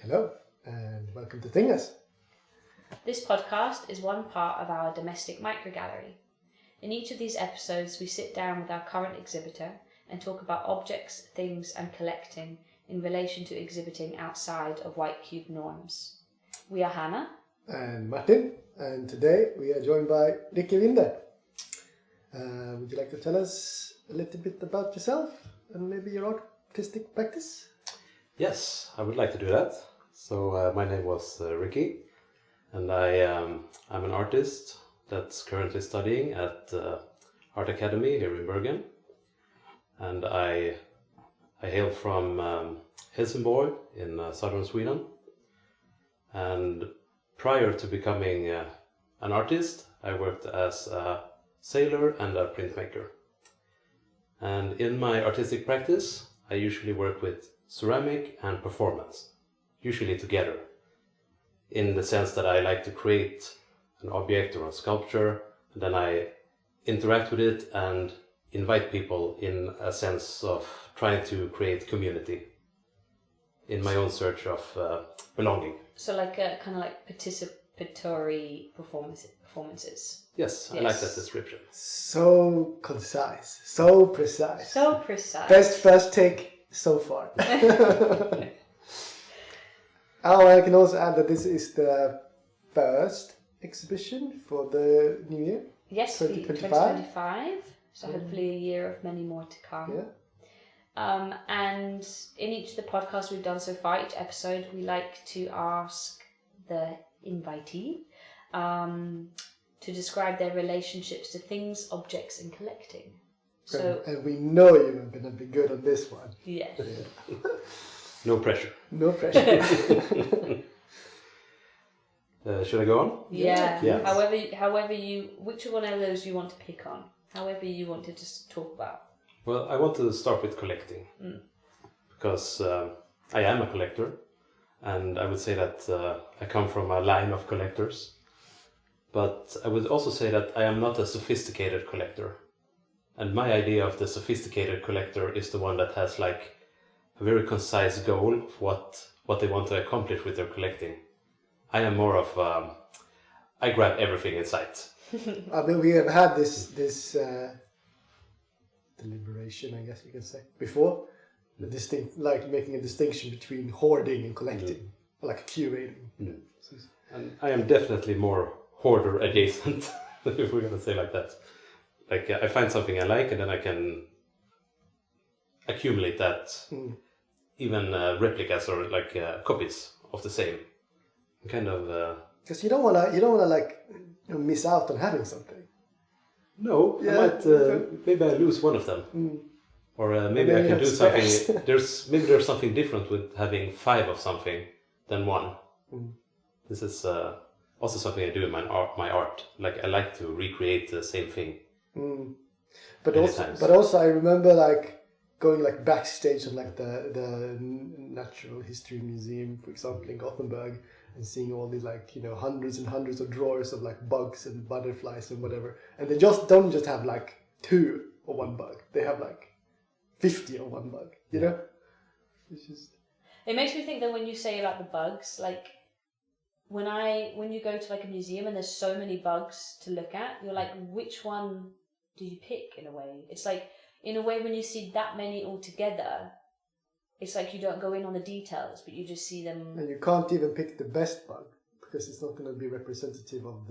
Hello, and welcome to Thingness. This podcast is one part of our domestic microgallery. In each of these episodes, we sit down with our current exhibitor and talk about objects, things, and collecting in relation to exhibiting outside of white cube norms. We are Hannah And Martin, and today we are joined by Rikki Winde. Would you like to tell us a little bit about yourself and maybe your artistic practice? Yes, I would like to do that. So my name was Rikki, and I'm an artist that's currently studying at Art Academy here in Bergen. And I hail from Helsingborg in southern Sweden. And prior to becoming an artist, I worked as a sailor and a printmaker. And in my artistic practice, I usually work with ceramic and performance, usually together, in the sense that I like to create an object or a sculpture, and then I interact with it and invite people in a sense of trying to create community in my own search of belonging. So like a kind of like participatory performances. Yes, I like that description. So concise, so precise. So precise. Best first take so far. Oh, I can also add that this is the first exhibition for the new year. Yes, 2025. So hopefully a year of many more to come. Yeah. And in each of the podcasts we've done so far, each episode, we like to ask the invitee to describe their relationships to things, objects, and collecting. So, and we know you're going to be good on this one. yes. Yeah. No pressure. No pressure. Should I go on? Yeah. Yes. However you, which one of those you want to pick on? However you want to just talk about. Well, I want to start with collecting, because I am a collector, and I would say that I come from a line of collectors. But I would also say that I am not a sophisticated collector. And my idea of the sophisticated collector is the one that has like a very concise goal of what they want to accomplish with their collecting. I am more of, I grab everything in sight. I mean, we have had this deliberation, I guess you can say, before. Like making a distinction between hoarding and collecting, like curating. And I am definitely more hoarder adjacent, if we're going to say like that. Like I find something I like, and then I can accumulate that, even replicas or like copies of the same. Kind of. Because you don't wanna like miss out on having something. No, Yeah, I might. Maybe I lose one of them, or maybe I can do something. There's something different with having 5 of something than 1. This is also something I do in my art. Like I like to recreate the same thing. But also I remember like going like backstage at like the Natural History Museum, for example, in Gothenburg, and seeing all these like hundreds and hundreds of drawers of like bugs and butterflies and whatever, and they don't just have like 2 or 1 bug, they have like 50 or 1 bug, It's just. It makes me think that when you say about the bugs, like when you go to like a museum and there's so many bugs to look at, you're like, which one do you pick in a way? It's like, in a way, when you see that many all together, it's like you don't go in on the details, but you just see them. And you can't even pick the best bug because it's not going to be representative of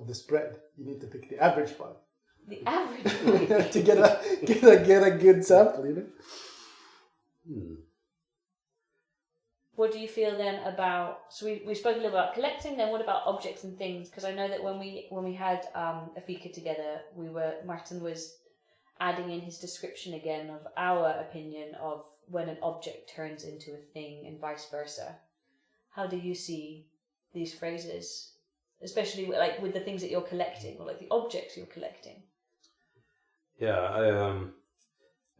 the spread. You need to pick the average bug. The average bug. To get a good sample, What do you feel then about? So we spoke a little about collecting. Then what about objects and things? Because I know that when we had a fika together, Martin was adding in his description again of our opinion of when an object turns into a thing and vice versa. How do you see these phrases, especially like with the things that you're collecting or like the objects you're collecting? Yeah,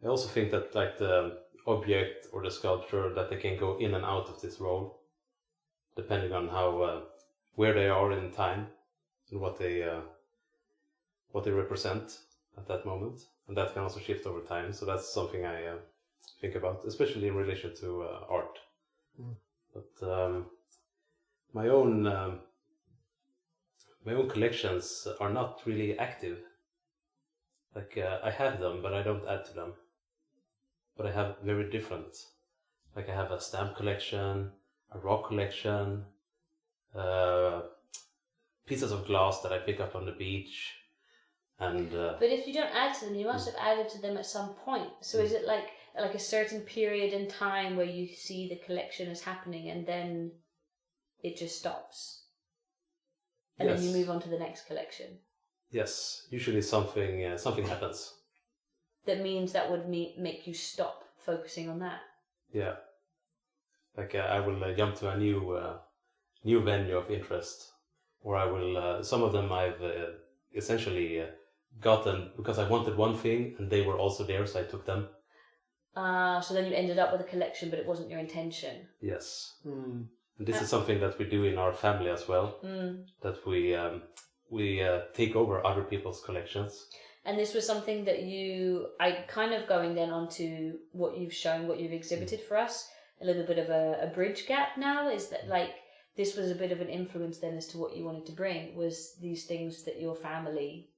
I also think that like the object or the sculpture, that they can go in and out of this role depending on how where they are in time and what they represent at that moment, and that can also shift over time. So that's something I think about, especially in relation to art. But my own collections are not really active. Like I have them, but I don't add to them. But I have very different. Like I have a stamp collection, a rock collection, pieces of glass that I pick up on the beach, and. But if you don't add to them, you must have added to them at some point. So is it like a certain period in time where you see the collection is happening, and then it just stops, and then you move on to the next collection? Yes, usually something happens. That means that would make you stop focusing on that. Yeah, like I will jump to a new venue of interest, or I will. Some of them I've essentially gotten because I wanted one thing and they were also there, so I took them. So then you ended up with a collection, but it wasn't your intention. Yes, and this is something that we do in our family as well. That we take over other people's collections. And this was something that I kind of going then onto what you've shown, what you've exhibited for us, a little bit of a bridge gap now, is that like this was a bit of an influence then as to what you wanted to bring, was these things that your family,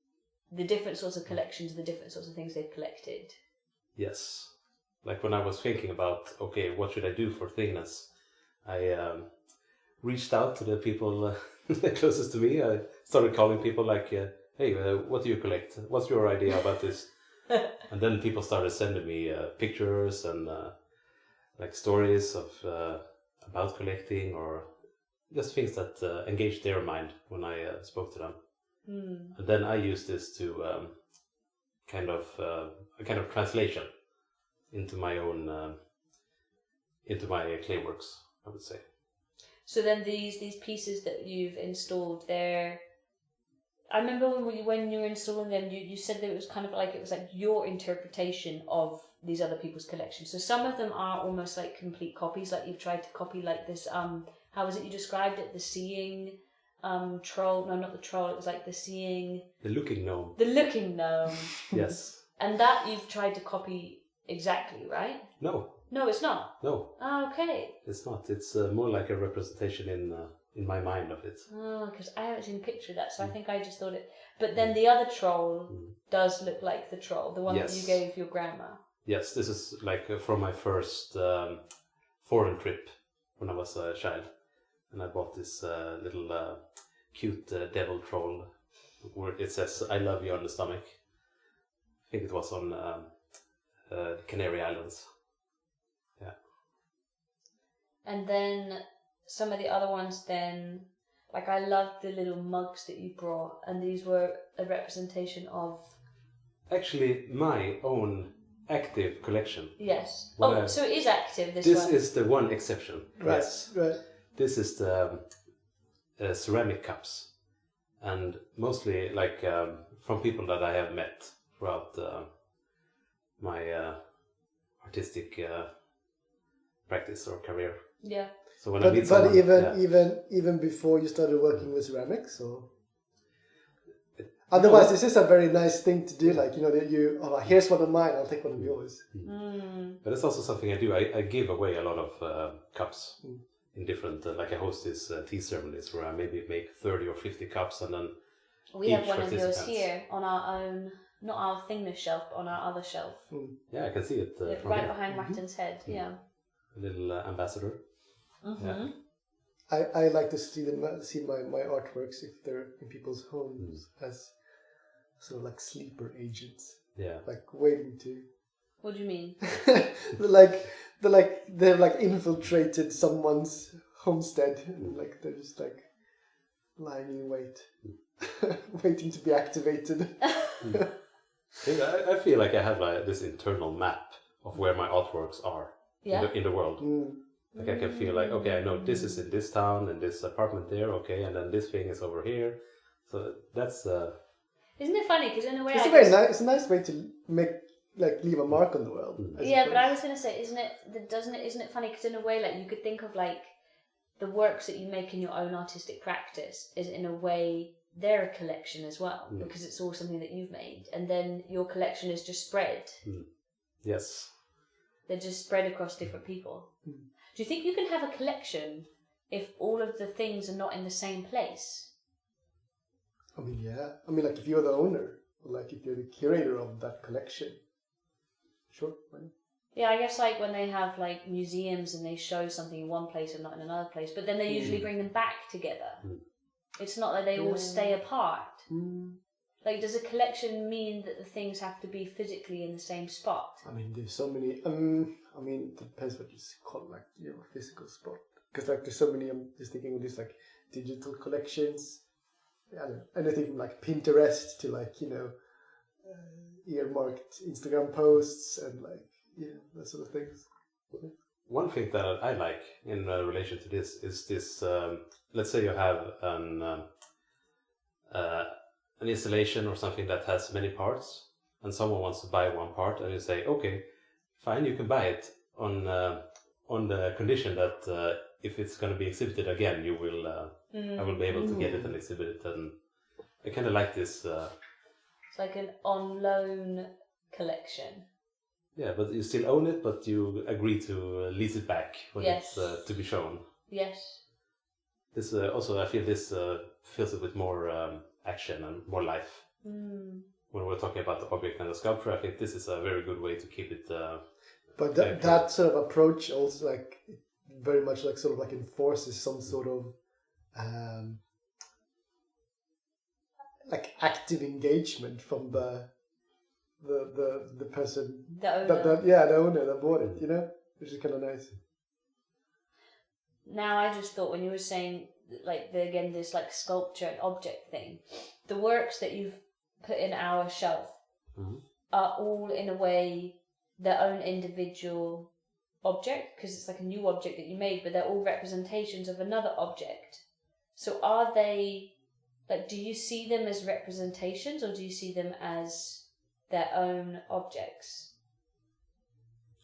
the different sorts of collections, the different sorts of things they've collected. Yes. Like when I was thinking about, okay, what should I do for Thingness? I reached out to the people the closest to me. I started calling people like, hey, what do you collect? What's your idea about this? And then people started sending me pictures and like stories of about collecting, or just things that engaged their mind when I spoke to them. And then I used this to kind of a kind of translation into my own into my clay works, I would say. So then these pieces that you've installed there, I remember when you were installing them, you said that it was kind of like, it was like your interpretation of these other people's collections. So some of them are almost like complete copies, like you've tried to copy like this, how was it you described it? The seeing troll, no, not the troll, it was like the seeing... The looking gnome. The looking gnome. Yes. And that you've tried to copy exactly, right? No. No, it's not? No. Oh, okay. It's not. It's more like a representation in my mind of it. Oh, because I haven't seen a picture of that, so I think I just thought it... But then the other troll does look like the troll, the one that you gave your grandma. Yes, this is like from my first foreign trip when I was a child. And I bought this little cute devil troll where it says, I love you on the stomach. I think it was on the Canary Islands. Yeah. And then some of the other ones then, like I loved the little mugs that you brought, and these were a representation of... Actually, my own active collection. Yes. So it is active, this one? This is the one exception. Right, yes. right. This is the ceramic cups, and mostly like from people that I have met throughout my artistic practice or career. Yeah. So when I meet someone, even before you started working with ceramics, or otherwise, this is a very nice thing to do. Like, you know, that here's one of mine, I'll take one of yours. But it's also something I do. I give away a lot of cups in different. Like I host these tea ceremonies where I maybe make 30 or 50 cups, and then we have one of yours here on our own. Not our Thingness shelf, but on our other shelf. Yeah, I can see it. Right behind Martin's head, yeah. A little ambassador. Yeah. I like to see my artworks if they're in people's homes as sort of like sleeper agents. Yeah. Like waiting to... What do you mean? They've like infiltrated someone's homestead, and like they're just like lying in wait, waiting to be activated. I feel like I have this internal map of where my artworks are in the world. Like I can feel like, okay, I know this is in this town and this apartment there, okay, and then this thing is over here. So that's... Isn't it funny? Because in a way, it's a nice way to leave a mark on the world. Yeah, but I was going to say, isn't it funny? Because in a way, like you could think of like the works that you make in your own artistic practice is in a way they're a collection as well, because it's all something that you've made, and then your collection is just spread. Yes. They're just spread across different people. Do Do you think you can have a collection if all of the things are not in the same place? I mean, yeah. I mean, like if you're the owner, or like if you're the curator of that collection, sure. Why not? Yeah, I guess like when they have like museums and they show something in one place and not in another place, but then they usually bring them back together. It's not that they all stay apart. Like, does a collection mean that the things have to be physically in the same spot? I mean, there's so many. I mean, it depends what you call like physical spot. Because like there's so many. I'm just thinking of these like digital collections. I don't know, anything from like Pinterest to like earmarked Instagram posts and like that sort of things. One thing that I like in relation to this is this. Let's say you have an installation or something that has many parts, and someone wants to buy one part, and you say, okay, fine, you can buy it on the condition that if it's going to be exhibited again, you will I will be able to get it and exhibit it. And I kind of like this. It's like an on loan collection. Yeah, but you still own it, but you agree to lease it back when it's to be shown. Yes. This also, I feel this fills it with more action and more life. When we're talking about the object and the sculpture, I think this is a very good way to keep it. But that sort of approach also like very much like sort of like enforces some sort of like active engagement from the person, the owner. the owner that bought it, which is kind of nice. Now I just thought when you were saying like this like sculpture and object thing, the works that you've put in our shelf are all in a way their own individual object, because it's like a new object that you made, but they're all representations of another object. So are they like, do you see them as representations or do you see them as their own objects?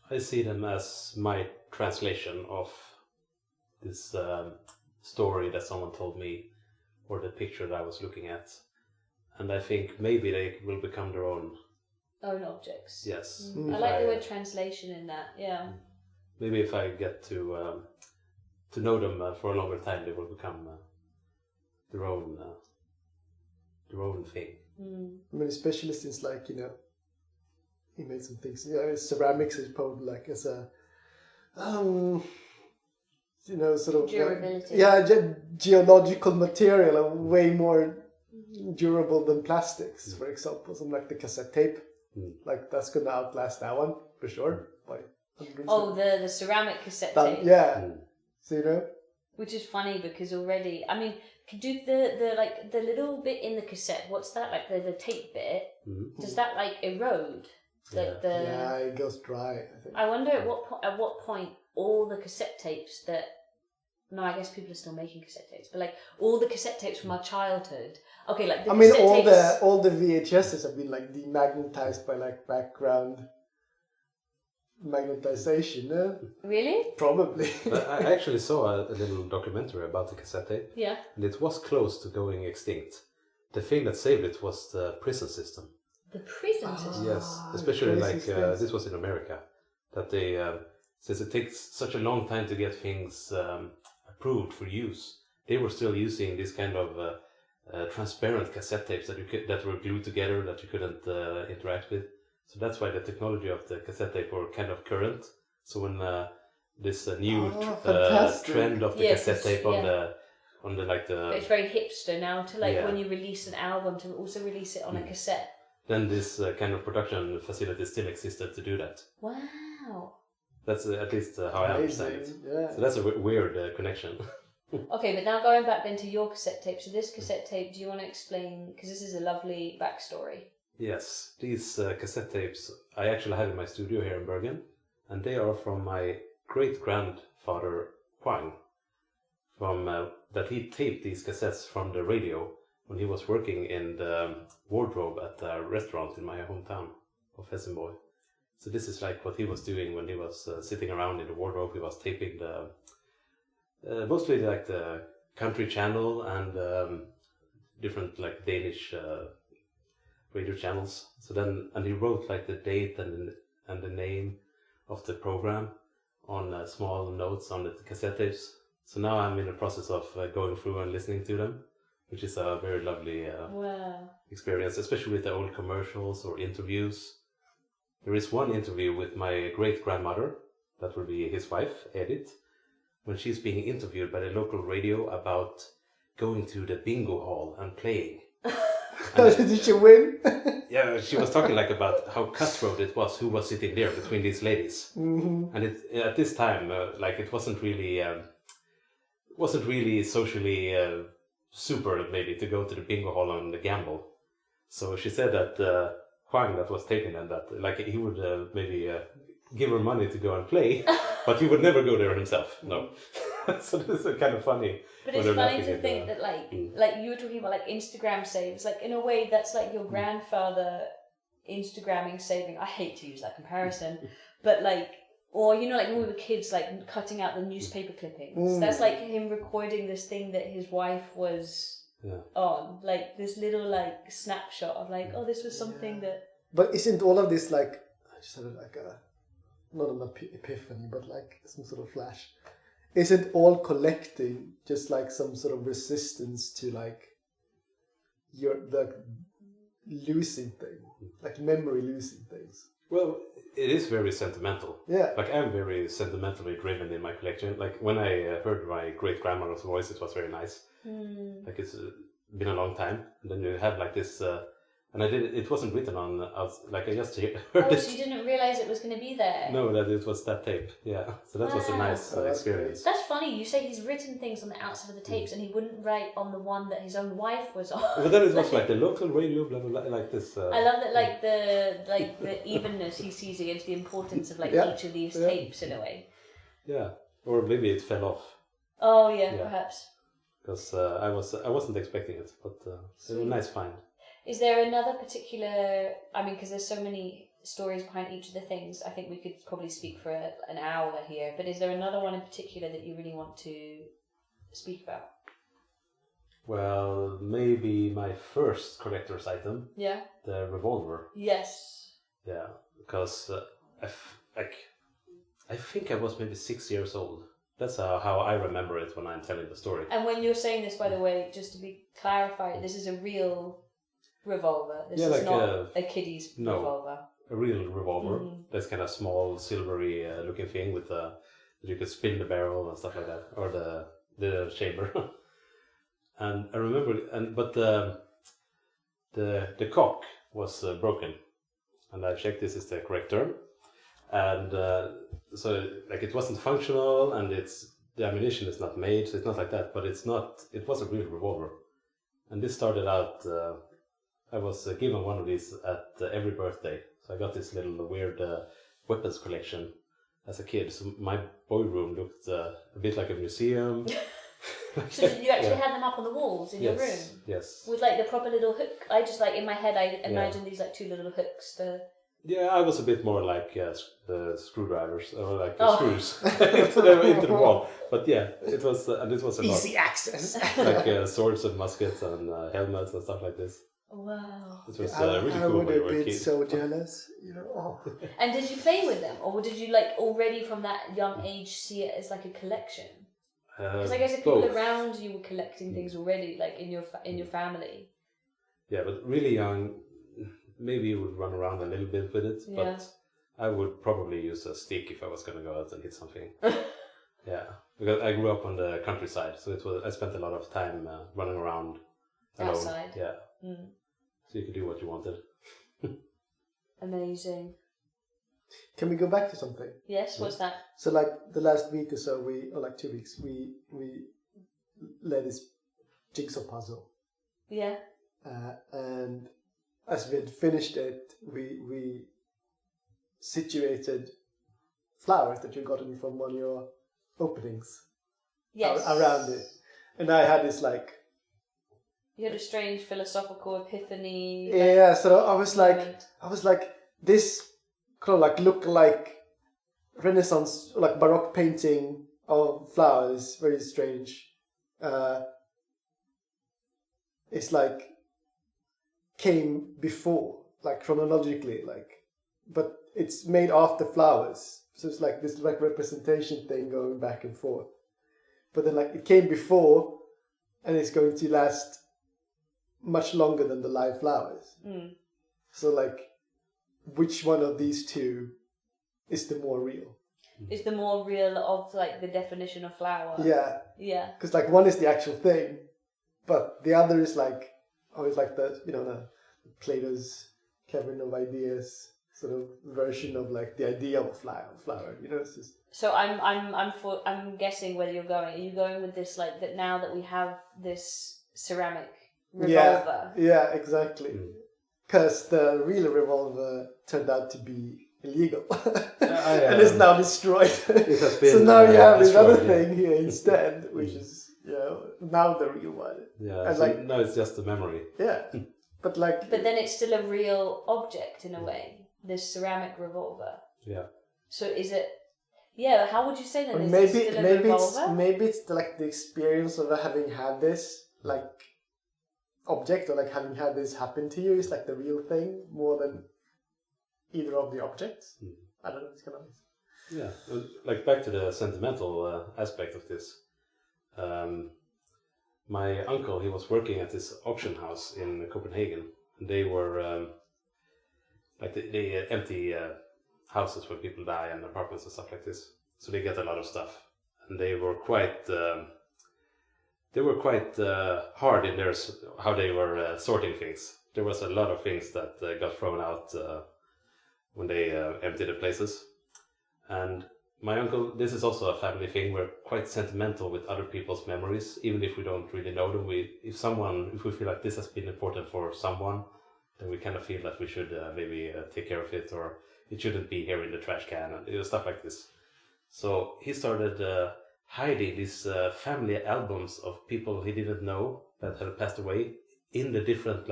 I see them as my translation of this story that someone told me, or the picture that I was looking at, and I think maybe they will become their own objects. Yes. I like the word translation in that. Yeah. Maybe if I get to know them for a longer time, they will become their own thing. I mean, especially since like he made some things. Ceramics is probably like as a sort of durability. Geological material, are way more durable than plastics. For example, something like the cassette tape, like that's gonna outlast that one for sure. By the ceramic cassette tape. Yeah. So which is funny because already, I mean, do the little bit in the cassette, what's that, like the tape bit, does that like erode? It goes dry, I think. I wonder at what point all the cassette tapes that, no, I guess people are still making cassette tapes, but like all the cassette tapes from our childhood, okay, like all the VHSs have been like demagnetized by like background magnetization. Really? Probably. I actually saw a little documentary about the cassette tape. Yeah. And it was close to going extinct. The thing that saved it was the prison system. The prison system? Yes, especially like this was in America. That they, since it takes such a long time to get things approved for use, they were still using this kind of transparent cassette tapes that were glued together that you couldn't interact with. So that's why the technology of the cassette tape were kind of current. So when this new trend of the cassette tape on the like the, it's very hipster now to like when you release an album to also release it on a cassette. Then this kind of production facility still existed to do that. Wow. That's at least how I understand it. Yeah. So that's a weird connection. Okay, but now going back then to your cassette tape. So this cassette tape, do you want to explain? Because this is a lovely backstory. Yes, these cassette tapes I actually have in my studio here in Bergen, and they are from my great-grandfather Huang, from that he taped these cassettes from the radio when he was working in the wardrobe at a restaurant in my hometown of Helsingborg. So this is like what he was doing when he was sitting around in the wardrobe. He was taping the mostly like the country channel and different like Danish radio channels. So then, and he wrote like the date and the name of the program on small notes on the cassette tapes. So now I'm in the process of going through and listening to them, which is a very lovely Wow. experience, especially with the old commercials or interviews. There is one interview with my great-grandmother, that will be his wife, Edith, when she's being interviewed by the local radio about going to the bingo hall and playing. Did she win? Yeah, she was talking like about how cutthroat it was, who was sitting there between these ladies. Mm-hmm. And at this time, like it wasn't really socially super maybe to go to the bingo hall and gamble. So she said that Huang that was taken and that like he would maybe give her money to go and play, but he would never go there himself. No. So this is kind of funny. But it's funny to think that like you were talking about like Instagram saves, like in a way that's like your grandfather Instagramming saving. I hate to use that comparison, but like, or you know, like when we were kids, like cutting out the newspaper clippings. That's like him recording this thing that his wife was on, like this little like snapshot of like, oh, this was something that. But isn't all of this like, I just had like not an epiphany, but like some sort of flash. Isn't all collecting just like some sort of resistance to like the losing thing, like memory losing things? Well, it is very sentimental. Yeah. Like I'm very sentimentally driven in my collection. Like when I heard my great-grandmother's voice, it was very nice. Like it's been a long time. And then you have like this, and it wasn't written on, like I just heard it. So you didn't realise it was going to be there? No, that it was that tape. Yeah. So that was a nice experience. That's funny. You say he's written things on the outside of the tapes and he wouldn't write on the one that his own wife was on. But then it was like the local radio, blah, blah, blah, like this. I love that, like the evenness he sees against the importance of like each of these tapes in a way. Yeah. Or maybe it fell off. Oh yeah. Perhaps. Because I wasn't expecting it, but it was a nice find. Is there another particular? I mean, because there's so many stories behind each of the things. I think we could probably speak for an hour here. But is there another one in particular that you really want to speak about? Well, maybe my first collector's item. Yeah. The revolver. Yes. Yeah, because I think I was maybe 6 years old. That's how I remember it when I'm telling the story. And when you're saying this, by the way, just to be clarified, this is a real revolver. This is like not a kiddie's revolver. A real revolver. That's kind of small, silvery looking thing with that you could spin the barrel and stuff like that, or the chamber. And I remember, but the cock was broken, and I checked this is the correct term, and so like it wasn't functional, and the ammunition is not made, so it's not like that, but it was a real revolver, and this started out. I was given one of these at every birthday, so I got this little weird weapons collection as a kid. So my boy room looked a bit like a museum. So you actually had them up on the walls in your room? Yes. With like the proper little hook? I just like, in my head, I imagine these like two little hooks to... Yeah, I was a bit more like the screwdrivers, or like the screws into the wall. But yeah, it was a lot. Easy access. Like swords and muskets and helmets and stuff like this. Wow. It was really cool. I would have been kid. so jealous, And did you play with them, or did you like already from that young age see it as like a collection? Because I guess if people around you were collecting things already, like in your family. Yeah, but really young, maybe you would run around a little bit with it, but I would probably use a stick if I was going to go out and hit something. Yeah, because I grew up on the countryside, so I spent a lot of time running around alone. Outside. Yeah. So you could do what you wanted. Amazing. Can we go back to something? Yes, what's that? So like the last week or so, or like 2 weeks, we led this jigsaw puzzle. Yeah. And as we had finished it, we situated flowers that you gotten from one of your openings. Yes. Around it. And I had this like... You had a strange philosophical epiphany. Yeah, so I was like, this kind of like look like Renaissance, like Baroque painting of flowers, very strange. It's like came before, like chronologically, like, but it's made after flowers So it's like this like representation thing going back and forth. But then like it came before, and it's going to last much longer than the live flowers. So like, which one of these two is the more real? Is the more real of like the definition of flower? Yeah. Yeah. Because like one is the actual thing, but the other is like always like the the Plato's cavern of ideas sort of version of like the idea of a flower. It's just. So I'm guessing whether you're going. Are you going with this like that now that we have this ceramic revolver? Yeah, exactly. Because the real revolver turned out to be illegal, and it's now destroyed. It has been, so now you have this other destroyed, thing here instead, which is now the real one. Yeah, and so like now it's just a memory. Yeah, but then it's still a real object in a way. This ceramic revolver. Yeah. So is it? Yeah. How would you say that? Maybe it's like the experience of having had this like object or like having had this happen to you is like the real thing more than either of the objects. I don't know. It's kind of yeah. Like back to the sentimental aspect of this. My uncle, he was working at this auction house in Copenhagen, and they were like they empty houses where people die and apartments and stuff like this. So they get a lot of stuff, and they were quite hard in how they were sorting things. There was a lot of things that got thrown out when they emptied the places. And my uncle, this is also a family thing. We're quite sentimental with other people's memories, even if we don't really know them. If we feel like this has been important for someone, then we kind of feel that we should maybe take care of it, or it shouldn't be here in the trash can, and stuff like this. So he started hiding these family albums of people he didn't know that had passed away in the different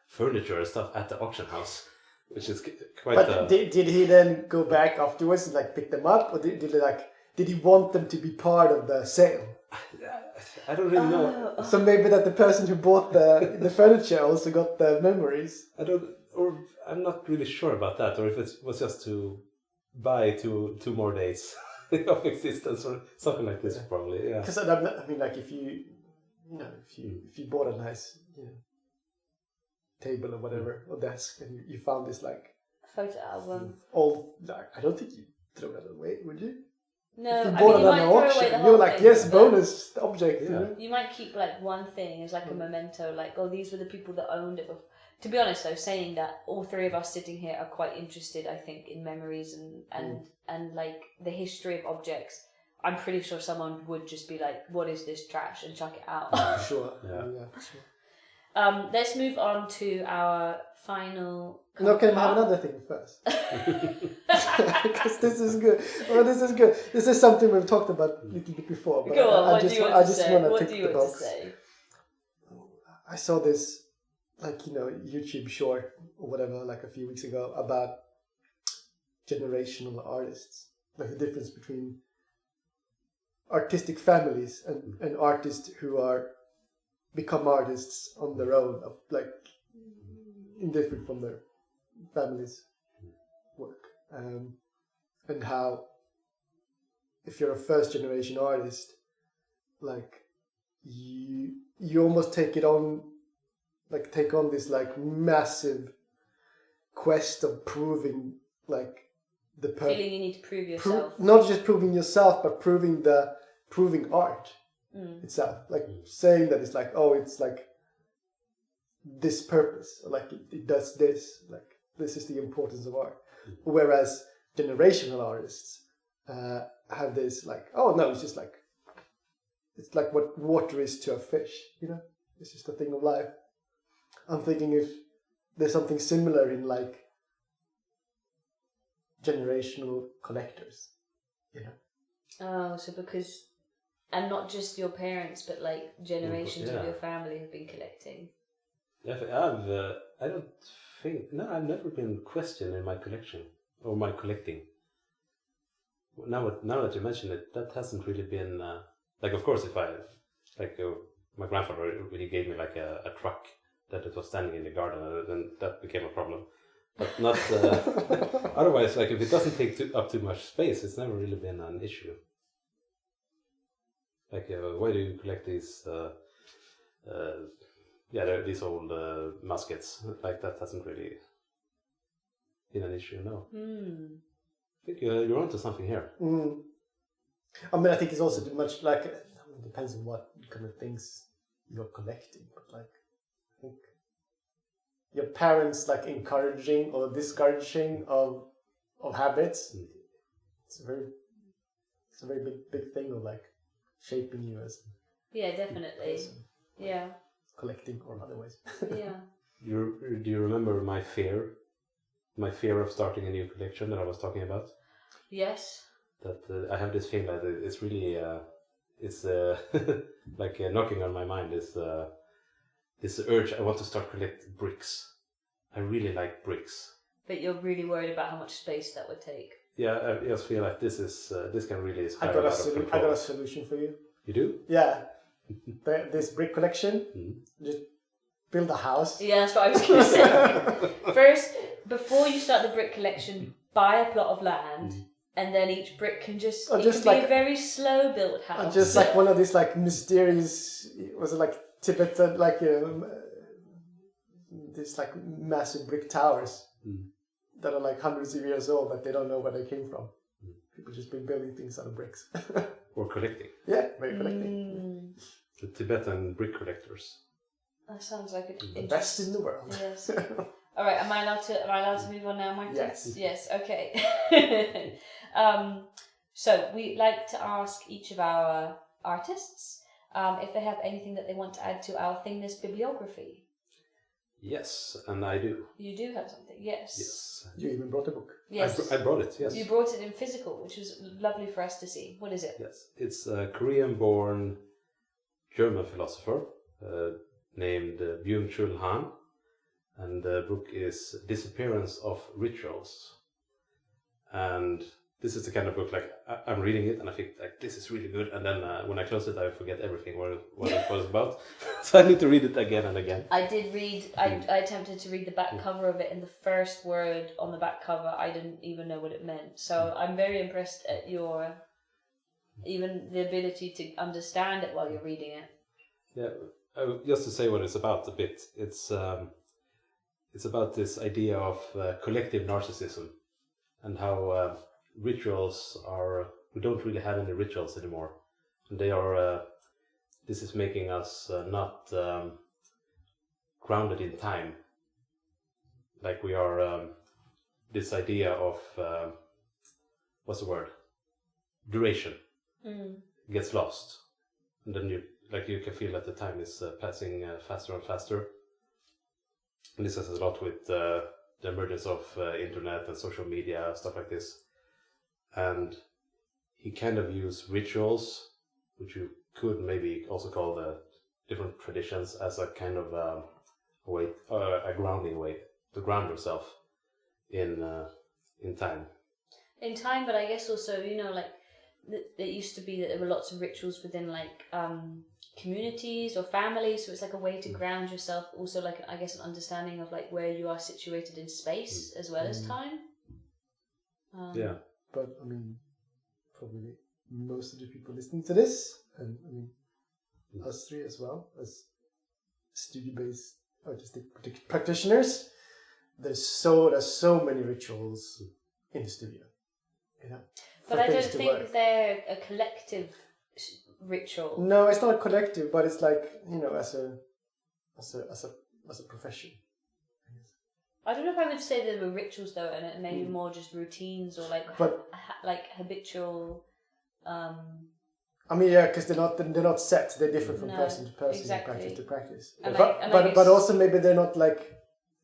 furniture and stuff at the auction house, which is quite. But did he then go back afterwards and like pick them up, or did he want them to be part of the sale? I don't really know. So maybe that the person who bought the furniture also got the memories. I'm not really sure about that, or if it was just to buy two more days of existence or something like this, probably. Yeah. Because I mean, like if you bought a nice table or whatever or desk, and you found this like photo album, old, I don't think you'd throw that away, would you? No, if you bought it on an auction, you're like, yes, bonus object. Yeah. You might keep like one thing as like a memento, like, oh, these were the people that owned it. To be honest, though, saying that, all three of us sitting here are quite interested, I think, in memories and like the history of objects. I'm pretty sure someone would just be like, what is this trash, and chuck it out. Sure. Yeah. Sure. Let's move on to our final. No, can I have another thing first? Because this is good. Well, this is good. This is something we've talked about a little bit before. But Go on, I just want to tick the box. Say? I saw this, YouTube short or whatever, like a few weeks ago about generational artists, like the difference between artistic families and artists who become artists on their own, like indifferent from their family's work, and how if you're a first generation artist, like you almost take on this like massive quest of proving like the feeling you need to prove yourself, not just proving yourself, but proving art itself, like saying that it's like, oh, it's like this purpose, like it does this, like this is the importance of art. Whereas generational artists have this like, oh no, it's just like, it's like what water is to a fish, it's just a thing of life. I'm thinking if there's something similar in like generational collectors, Oh, so because, and not just your parents, but like generations of your family have been collecting. Yeah, I've never been questioned in my collection or my collecting. Now that you mention it, that hasn't really been of course, if I my grandfather, he gave me like a truck that it was standing in the garden, and then that became a problem. but not. Otherwise, like if it doesn't take up too much space, it's never really been an issue. Like, why do you collect these? These old muskets. Like that hasn't really been an issue. No. I think you're onto something here. I mean, I think it's also much like it depends on what kind of things you're collecting, but like I think your parents like encouraging or discouraging of habits. It's a very big thing of like shaping you as definitely person, collecting or otherwise. Do you remember my fear of starting a new collection that I was talking about? Yes. That I have this feeling that it's really like knocking on my mind is this urge. I want to start collecting bricks. I really like bricks. But you're really worried about how much space that would take. Yeah, I just feel like this can really I got a solution for you. You do? Yeah. This brick collection, just build a house. Yeah, that's what I was going to say. First, before you start the brick collection, buy a plot of land, and then each brick can be a very slow built house. Just like one of these like mysterious, was it like Tibetan, like these like massive brick towers that are like hundreds of years old, but they don't know where they came from. People just been building things out of bricks. Or collecting. Yeah, very collecting. The Tibetan brick collectors. That sounds like the best in the world. Yes. All right. Am I allowed to move on now, Martin? Yes. Yes. Okay. So we like to ask each of our artists if they have anything that they want to add to our Thingness bibliography. Yes, and I do. You do have something, yes. Yes. You even brought a book. Yes. I brought it, yes. You brought it in physical, which was lovely for us to see. What is it? Yes, it's a Korean-born German philosopher named Byung-Chul Han, and the book is Disappearance of Rituals. And this is the kind of book, like, I'm reading it and I think, like, this is really good, and then when I close it, I forget everything what it was about. So I need to read it again and again. I did read, I attempted to read the back cover of it, and the first word on the back cover, I didn't even know what it meant. So I'm very impressed at your, even the ability to understand it while you're reading it. Yeah, just to say what it's about a bit, it's about this idea of collective narcissism, and how rituals we don't really have any rituals anymore, and they are this is making us not grounded in time, like we are this idea of what's the word, duration gets lost, and then you can feel that the time is passing faster and faster, and this has a lot with the emergence of internet and social media, stuff like this. And he kind of used rituals, which you could maybe also call the different traditions, as a kind of a grounding way to ground yourself in time. In time, but I guess also, like, it used to be that there were lots of rituals within, like, communities or families, so it's like a way to ground yourself, also like, I guess, an understanding of like where you are situated in space as well as time. Yeah. But I mean, probably most of the people listening to this, and I mean, us three as well, as studio-based artistic practitioners, there's so many rituals in the studio. But I don't think they're a collective ritual. No, it's not a collective, but it's like, as a profession. I don't know if I would say there were rituals though, and maybe more just routines or like habitual. I mean, yeah, because they're not set. They're different from person to person, exactly. practice to practice. And but also maybe they're not like,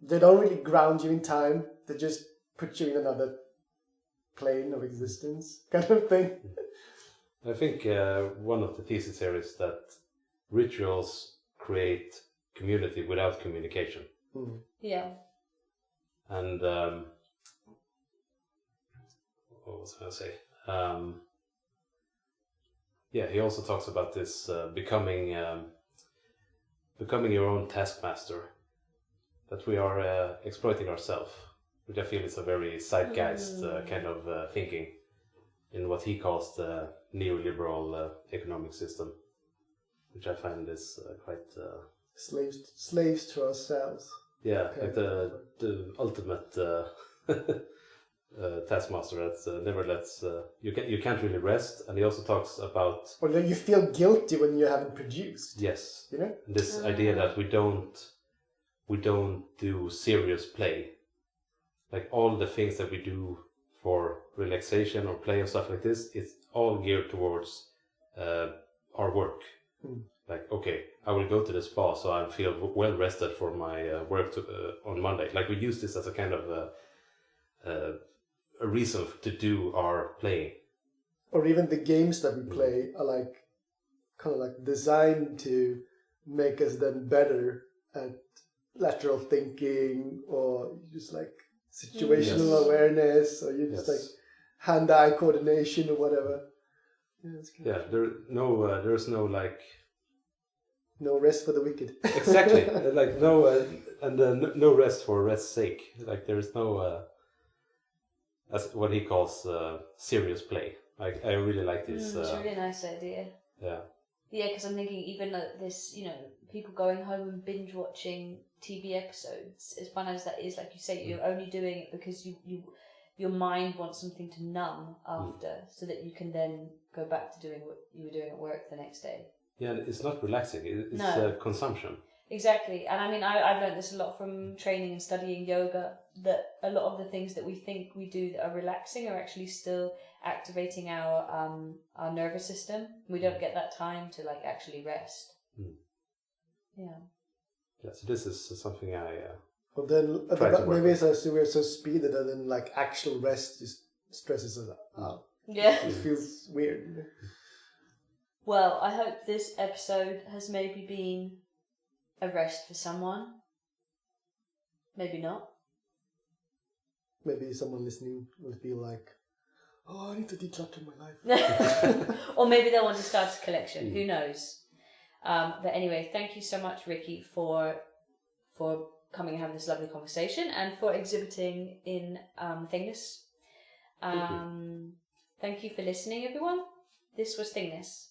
they don't really ground you in time. They just put you in another plane of existence, kind of thing. I think one of the theses here is that rituals create community without communication. Yeah. And what was I going to say? He also talks about this becoming your own taskmaster, that we are exploiting ourselves. which I feel is a very zeitgeist kind of thinking in what he calls the neoliberal economic system, which I find is quite slaves to ourselves. Yeah, like the ultimate taskmaster that never lets you can't really rest, and he also talks about you feel guilty when you haven't produced. Yes, you know, this idea that we don't do serious play, like all the things that we do for relaxation or play and stuff like this, it's all geared towards our work. Like, okay, I will go to the spa so I feel well rested for my work on Monday. Like, we use this as a kind of a reason to do our playing. Or even the games that we play are like kind of like designed to make us then better at lateral thinking, or just like situational awareness, or you just like hand-eye coordination or whatever. Yeah, there's no like. No rest for the wicked. Exactly, like no rest for rest's sake. Like there is no, as what he calls serious play. Like I really like this. It's a really nice idea. Yeah. Yeah, because I'm thinking even this, people going home and binge watching TV episodes. As fun as that is, like you say, you're only doing it because your mind wants something to numb after, so that you can then go back to doing what you were doing at work the next day. Yeah, it's not relaxing. It's consumption. Exactly. And I mean, I've learned this a lot from training and studying yoga, that a lot of the things that we think we do that are relaxing are actually still activating our nervous system. We don't get that time to like actually rest. Yeah. Yeah, so this is something I Well, then maybe we're so speeded that then like actual rest just stresses us out. Yeah. It feels weird. Well, I hope this episode has maybe been a rest for someone. Maybe not. Maybe someone listening will feel like, oh, I need to declutter my life. Or maybe they'll want to start a collection. Who knows? But anyway, thank you so much, Rikki, for coming and having this lovely conversation, and for exhibiting in Thingness. Thank you for listening, everyone. This was Thingness.